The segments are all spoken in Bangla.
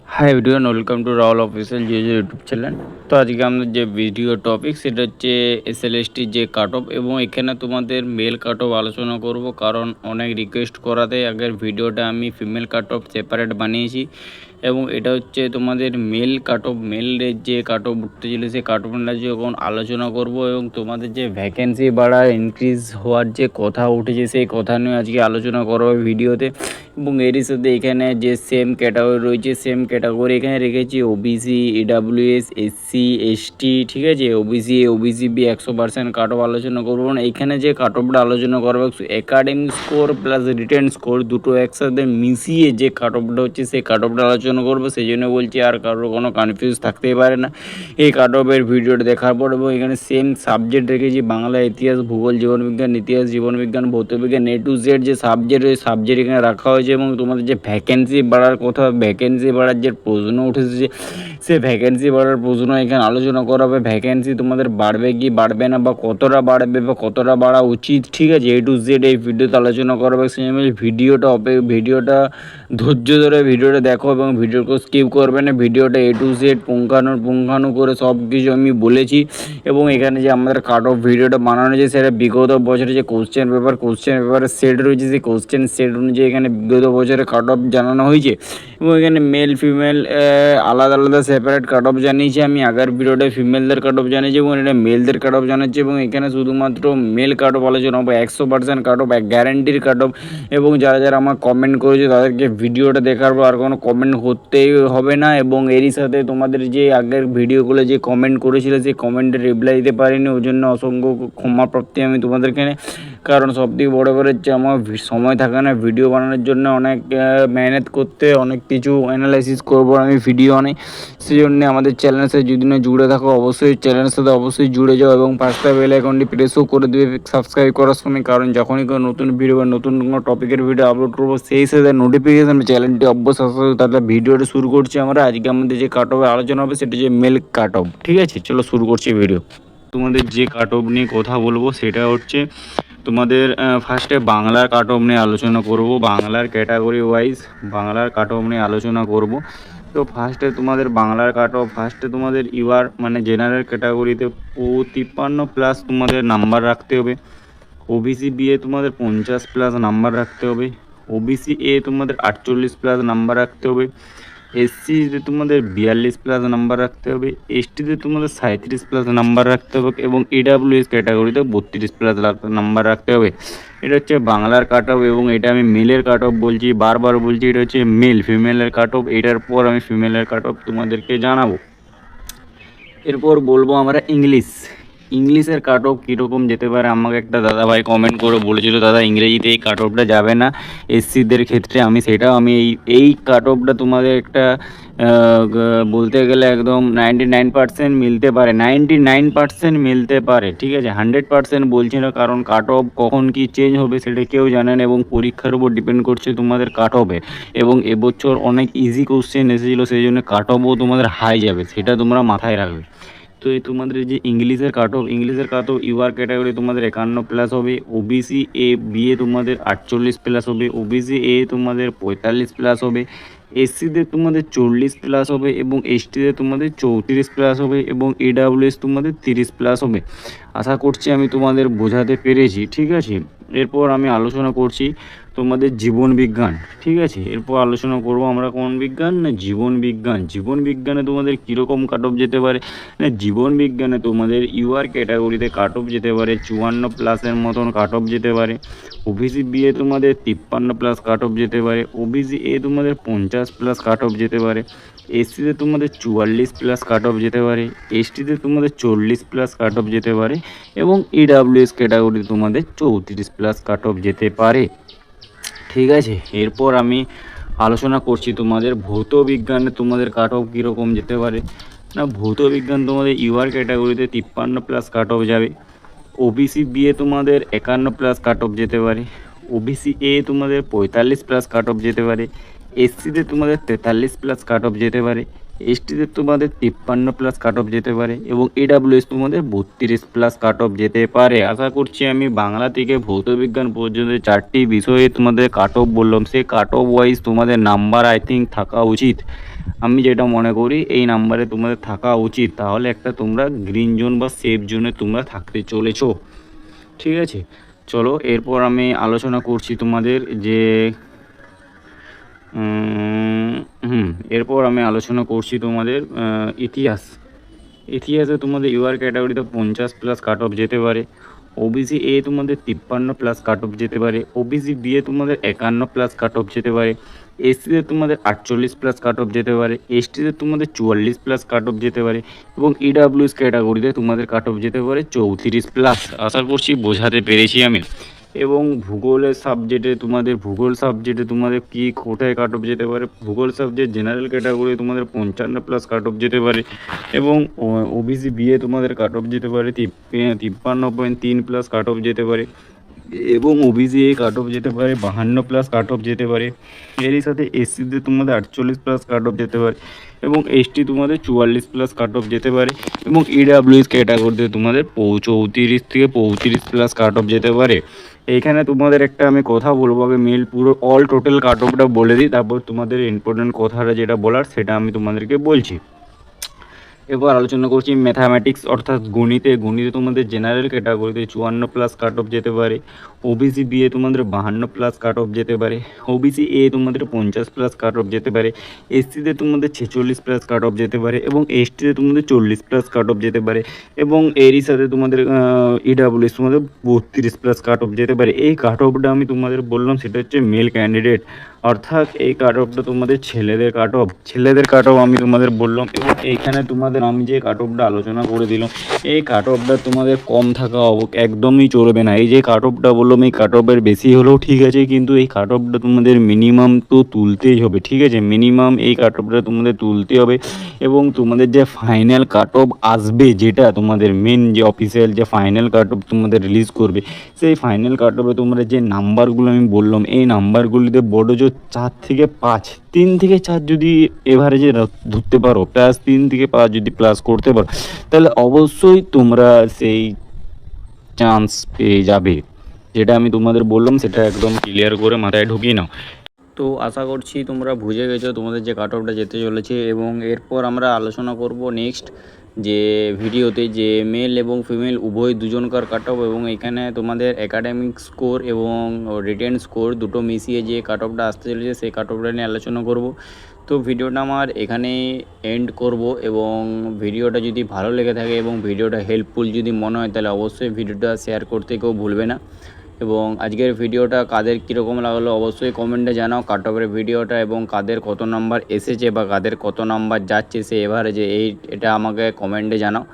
Hi everyone, welcome to Rahul official YouTube channel. তো আজকে আমাদের যে ভিডিও টপিক সেটা হচ্ছে এসএলএসটির যে কাট অফ, এবং এখানে তোমাদের মেল কাট অফ আলোচনা করব, কারণ অনেক রিকোয়েস্ট করাতে আগের ভিডিওটা আমি ফিমেল কাট অফ সেপারেট বানিয়েছি, এবং এটা হচ্ছে তোমাদের মেল কাট অফ, মেলের যে কাট অফ উঠতে ছিল সেই কাট অফটা যখন আলোচনা করব, এবং তোমাদের যে ভ্যাকেন্সি বাড়া ইনক্রিজ হওয়ার যে কথা উঠেছে সেই কথা নিয়ে আজকে আলোচনা করবো ভিডিওতে। এবং এরই সাথে এখানে যে সেম ক্যাটাগরি রয়েছে, সেম ক্যাটাগরি এখানে রেখেছি ওবিসি, ইডাব্লিউএস, এসসি, এসটি, ঠিক আছে। ওবিসি বি 100% কাট অফ আলোচনা করবো না। এখানে যে কাট অফটা আলোচনা করবো academic score plus written score দুটো একসাথে মিশিয়ে যে কাট অফটা হচ্ছে সেই কাট অফটা আলোচনা করবো। সেই জন্য বলছি আর কারোর কোনো কনফিউজ থাকতেই পারে না এই কাট অফের ভিডিওটা দেখার পর। এবং এখানে সেম সাবজেক্ট রেখেছি বাংলা, ইতিহাস, ভূগোল, জীবনবিজ্ঞান, ইতিহাস, জীবনবিজ্ঞান, ভৌতবিজ্ঞান, এ টু জেড যে সাবজেক্ট ওই সাবজেক্ট এখানে রাখা হয়েছে। এবং তোমাদের যে ভ্যাকেন্সি বাড়ার কথা, ভ্যাকেন্সি বাড়ার যে প্রশ্ন উঠেছে সে ভ্যাকেন্সি বাড়ার প্রশ্ন এখানে আলোচনা করা হবে। ভ্যাকেন্সি তোমাদের বাড়বে কি বাড়বে না, বা কতটা বাড়বে বা কতটা বাড়া উচিত, ঠিক আছে, এ টু জেড এই ভিডিওতে আলোচনা করা হবে। সেই ভিডিওটা ধৈর্য ধরে ভিডিওটা দেখো এবং ভিডিওকে স্কিপ করবে না। ভিডিওটা এ টু জেড পুঙ্খানু করে সব কিছু আমি বলেছি। এবং এখানে যে আমাদের কাট অফ ভিডিওটা বানানো হয়েছে সেটা বিগত বছরে যে কোশ্চেন পেপারের সেট রয়েছে সেই কোশ্চেন সেট অনুযায়ী এখানে বিগত বছরে কাট অফ জানানো হয়েছে। এবং এখানে মেল ফিমেল আলাদা আলাদা সেপারেট কাট অফ জানিয়েছি আমি। আগের ভিডিওটায় ফিমেলদের কাট অফ জানিয়েছি এবং এটা মেলদের কাট অফ জানাচ্ছি। এবং এখানে শুধুমাত্র মেল কাট অফ আলোচনা হবে, 100% কাট অফ, গ্যারান্টির কাট অফ। এবং যারা যারা আমার কমেন্ট করেছে তাদেরকে ভিডিওটা দেখার পর আর কোনো কমেন্ট করতেই হবে না। এবং এরই সাথে তোমাদের যে আগের ভিডিওগুলো যে কমেন্ট করেছিল সেই কমেন্টের রিপ্লাই দিতে পারিনি, ওই জন্য অসংখ্য ক্ষমা প্রাপ্তি আমি তোমাদেরকে। কারণ সবথেকে বড় করে হচ্ছে আমার সময় থাকে না ভিডিও বানানোর জন্য, অনেক মেহনত করতে, অনেক কিছু অ্যানালাইসিস করবো আমি ভিডিও অনেক। সেই জন্য আমাদের চ্যানেলের সাথে যদি না জুড়ে থাকো অবশ্যই চ্যানেলের সাথে অবশ্যই জুড়ে যাও এবং পাঁচটা বেল আইকনটি প্রেসও করে দেবে সাবস্ক্রাইব করার সময়, কারণ যখনই কোনো নতুন ভিডিও বা নতুন কোনো টপিকের ভিডিও আপলোড করবো সেই সাথে নোটিফিকেশান চ্যানেলটি অবশ্যই আসবে। তাহলে ভিডিওটা শুরু করছি আমরা। আজকে আমাদের যে কাট অফের আলোচনা হবে সেটা হচ্ছে মেল কাট অফ, ঠিক আছে। চলো শুরু করছি ভিডিও। তোমাদের যে কাট অফ নিয়ে কথা বলবো সেটা হচ্ছে তোমাদের ফার্স্টে বাংলার কাট অফ নিয়ে আলোচনা করব। বাংলার ক্যাটাগরি ওয়াইজ বাংলার কাট অফ নিয়ে আলোচনা করব। তো ফার্স্টে তোমাদের বাংলার কাট অফ, ফার্স্টে তোমাদের ইউআর মানে জেনারেল ক্যাটাগরিতে 53+ তোমাদের নাম্বার রাখতে হবে। ওবিসি বিএ তোমাদের 50+ নাম্বার রাখতে হবে। ওবিসি এ তোমাদের 48+ নাম্বার রাখতে হবে। এসসিতে তোমাদের 42+ নাম্বার রাখতে হবে। এসটিতে তোমাদের 37+ নাম্বার রাখতে হবে। এবং ইডাব্লিউএস ক্যাটাগরিতে 32+ নাম্বার রাখতে হবে। এটা হচ্ছে বাংলার কাট অফ, এবং এটা আমি মেলের কাট অফ বলছি, বারবার বলছি এটা হচ্ছে মেল। ফিমেলের কাট অফ এটার পর আমি ফিমেলের কাট অফ তোমাদেরকে জানাবো। এরপর বলবো আমরা ইংলিশের কাট অফ কীরকম যেতে পারে। আমাকে একটা দাদাভাই কমেন্ট করে বলেছিল দাদা ইংরেজিতে এই কাট অফটা যাবে না এসসিদের ক্ষেত্রে। আমি এই কাট অফটা তোমাদের একটা বলতে গেলে একদম 99% মিলতে পারে, 99% মিলতে পারে, ঠিক আছে। 100% বলছি না, কারণ কাট অফ কখন কি চেঞ্জ হবে সেটা কেউ জানেন, এবং পরীক্ষার উপর ডিপেন্ড করছে তোমাদের কাট অফে। এবং এবছর অনেক ইজি কোশ্চেন এসেছিলো, সেই জন্য কাট অফও তোমাদের হাই যাবে, সেটা তোমরা মাথায় রাখবে। তো এই তোমাদের যে ইংলিশের কাট অফ ইউআর ক্যাটাগরি তোমাদের 51+ হবে। ওবিসি এ বিএ তোমাদের 48+ হবে। ওবিসি এ তোমাদের 45+ হবে। এসসিতে তোমাদের 40+ হবে। এবং এসটিতে তোমাদের 34+ হবে। এবং ইডাব্লিউএস তোমাদের 30+ হবে। আশা করছি আমি তোমাদের বোঝাতে পেরেছি, ঠিক আছে। এরপর আমি আলোচনা করছি তোমাদের জীবন বিজ্ঞান, ঠিক আছে। এরপর আলোচনা করব আমরা কোন বিজ্ঞান না জীবন বিজ্ঞানে তোমাদের কীরকম কাট অফ যেতে পারে না। জীবন বিজ্ঞানে তোমাদের ইউআর ক্যাটাগরিতে কাট অফ যেতে পারে 54+ মতন কাট অফ যেতে পারে। ওবিসি বিএ তোমাদের 53+ কাট অফ যেতে পারে। ওবিসি এ তোমাদের 50+ কাট অফ যেতে পারে। এসসিতে তোমাদের 44+ কাট অফ যেতে পারে। এসটিতে তোমাদের 40+ কাট অফ যেতে পারে। এবং ইডাব্লিউএস ক্যাটাগরিতে তোমাদের 34+ কাট অফ যেতে পারে, ঠিক আছে। এরপর আমি আলোচনা করছি তোমাদের ভৌত বিজ্ঞানে তোমাদের কাট অফ কীরকম যেতে পারে না। ভৌত বিজ্ঞান তোমাদের ইউআর ক্যাটাগরিতে 53+ কাট অফ যাবে। ওবিসি বিএ তোমাদের 51+ কাট অফ যেতে পারে। ওবিসি এ তোমাদের 45+ কাট অফ যেতে পারে। এসসিতে তোমাদের 43+ কাট অফ যেতে পারে। এসটিতে তোমাদের 53+ কাট অফ যেতে পারে এবং এডাব্লিউএস তোমাদের 32+ কাট অফ যেতে পারে। আশা করছি আমি বাংলা থেকে ভৌতবিজ্ঞান পর্যন্ত 4টি বিষয়ে তোমাদের কাট অফ বললাম, সেই কাট অফ ওয়াইজ তোমাদের নাম্বার আই থিঙ্ক থাকা উচিত। আমি যেটা মনে করি এই নাম্বারে তোমাদের থাকা উচিত, তাহলে একটা তোমরা গ্রিন জোন বা সেফ জোনে তোমরা থাকতে চলেছো। ঠিক আছে, চলো এরপর আমি আলোচনা করছি তোমাদের যে এরপর আমি আলোচনা করছি তোমাদের ইতিহাসে তোমাদের ইউআর ক্যাটাগরিতে 50+ কাট অফ যেতে পারে। ওবিসি এ তোমাদের 53+ কাট অফ যেতে পারে। ওবিসি বি এ তোমাদের 51+ কাট অফ যেতে পারে। এসসিতে তোমাদের 48+ কাট অফ যেতে পারে। এসটিতে তোমাদের 44+ কাট অফ যেতে পারে এবং ইডাব্লিউএস ক্যাটাগরিতে তোমাদের কাট অফ যেতে পারে 34+। আশা করছি বোঝাতে পেরেছি আমি। এবং ভূগোলের সাবজেক্টে তোমাদের কি কোথায় কাট অফ যেতে পারে, ভূগোল সাবজেক্ট জেনারেল ক্যাটাগরি তোমাদের 55+ কাট অফ যেতে পারে এবং ওবিসি বিএ তোমাদের কাট অফ যেতে পারে 53.3+ কাট অফ যেতে পারে এবং ওবিসি এ কাট অফ যেতে পারে 52+ কাট অফ যেতে পারে। এরই সাথে এসসিতে তোমাদের 48+ কাট অফ যেতে পারে এবং এসটি তোমাদের 44+ কাট অফ যেতে পারে এবং ইডাব্লিউএস ক্যাটাগরিতে তোমাদের 34 থেকে 35+ কাট অফ যেতে পারে। এইখানে তোমাদের একটা আমি কথা বলবো, আগে মেল পুরো অল টোটাল কাট অফটা বলে দিই, তারপর তোমাদের ইম্পর্টেন্ট কথাটা যেটা বলার সেটা আমি তোমাদেরকে বলছি। এবার আলোচনা করছি ম্যাথামেটিক্স অর্থাৎ গণিতে তোমাদের জেনারেল ক্যাটাগরিতে 54+ কাট অফ যেতে পারে। ওবিসি বি এ তোমাদের 52+ কাট অফ যেতে পারে। ওবিসি এ তোমাদের 50+ কাট অফ যেতে পারে। এসসিতে তোমাদের 46+ কাট অফ যেতে পারে এবং এসটিতে তোমাদের 40+ কাট অফ যেতে পারে এবং এরই সাথে তোমাদের ইডাব্লিউএস তোমাদের 32+ কাট অফ যেতে পারে। এই কাট অফটা আমি তোমাদের বললাম সেটা হচ্ছে মেল ক্যান্ডিডেট, অর্থাৎ এই কাট অফটা তোমাদের ছেলেদের কাট অফ আমি তোমাদের বললাম। এবং এইখানে তোমাদের আমি যে কাট অফটা আলোচনা করে দিলাম এই কাট অফটা তোমাদের কম থাকা একদমই চলবে না। এই যে কাট অফটা বললাম এই কাট অফের বেশি হলেও ঠিক আছে, কিন্তু এই কাট অফটা তোমাদের মিনিমাম তো তুলতেই হবে। ঠিক আছে, মিনিমাম এই কাট অফটা তোমাদের তুলতে হবে এবং তোমাদের যে ফাইনাল কাট অফ আসবে, যেটা তোমাদের মেন যে অফিসিয়াল যে ফাইনাল কাট অফ তোমাদের রিলিজ করবে, সেই ফাইনাল কাট অফে তোমরা যে নাম্বারগুলো আমি বললাম এই নাম্বারগুলিতে বড় জোর 4 থেকে 5, 3 থেকে 4 যদি এভারেজে ধরতে পারো, প্লাস 3 থেকে 5 যদি প্লাস করতে পারো, তাহলে অবশ্যই তোমরা সেই চান্স পেয়ে যাবে। যেটা আমি তোমাদের বললাম সেটা একদম ক্লিয়ার করে মাথায় ঢুকিয়ে নাও। তো আশা করছি তোমরা বুঝে গেছো তোমাদের যে কাট অফটা যেতে চলেছে এবং এরপর আমরা আলোচনা করব নেক্সট যে ভিডিওতে যে মেল এবং ফিমেল উভয় দুজনকার কাট অফ এবং এখানে তোমাদের একাডেমিক স্কোর এবং রিটেন স্কোর দুটো মিশিয়ে যে কাট অফটা আসতে চলেছে সেই কাট অফটা নিয়ে আলোচনা করব। তো ভিডিওটা আমার এখানে এন্ড করব এবং ভিডিওটা যদি ভালো লেগে থাকে এবং ভিডিওটা হেল্পফুল যদি মনে হয় তাহলে অবশ্যই ভিডিওটা শেয়ার করতে কেউ ভুলবে না। এবং আজকের ভিডিওটা কাদের কীরকম লাগলো অবশ্যই কমেন্টে জানাও কাট অফের ভিডিওটা এবং কাদের কত নাম্বার এসেছে বা কাদের কত নাম্বার যাচ্ছে সে এভারেজে এটা আমাকে কমেন্টে জানাও।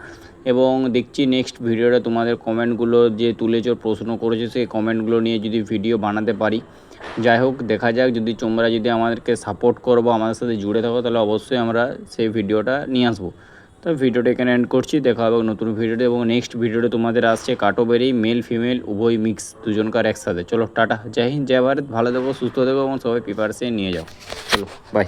এবং দেখছি নেক্সট ভিডিওটা তোমাদের কমেন্টগুলো যে তুলেছো প্রশ্ন করেছো সেই কমেন্টগুলো নিয়ে যদি ভিডিও বানাতে পারি। যাই হোক দেখা যাক, যদি তোমরা যদি আমাদেরকে সাপোর্ট করো বা আমাদের সাথে জুড়ে থাকো তাহলে অবশ্যই আমরা সেই ভিডিওটা নিয়ে আসবো। তো ভিডিওটা এখানে এন্ড করছি, দেখা হবে নতুন ভিডিওতে এবং নেক্সট ভিডিওতে তোমাদের আসছে কাট অফেরই মেল ফিমেল উভয় মিক্স দুজনকার একসাথে। চলো টাটা, জয় হিন্দ, জয় ভারত, ভালো থেকো, সুস্থ থেকো এবং সবাই প্রিপারেশন নিয়ে যাও। চলো বাই।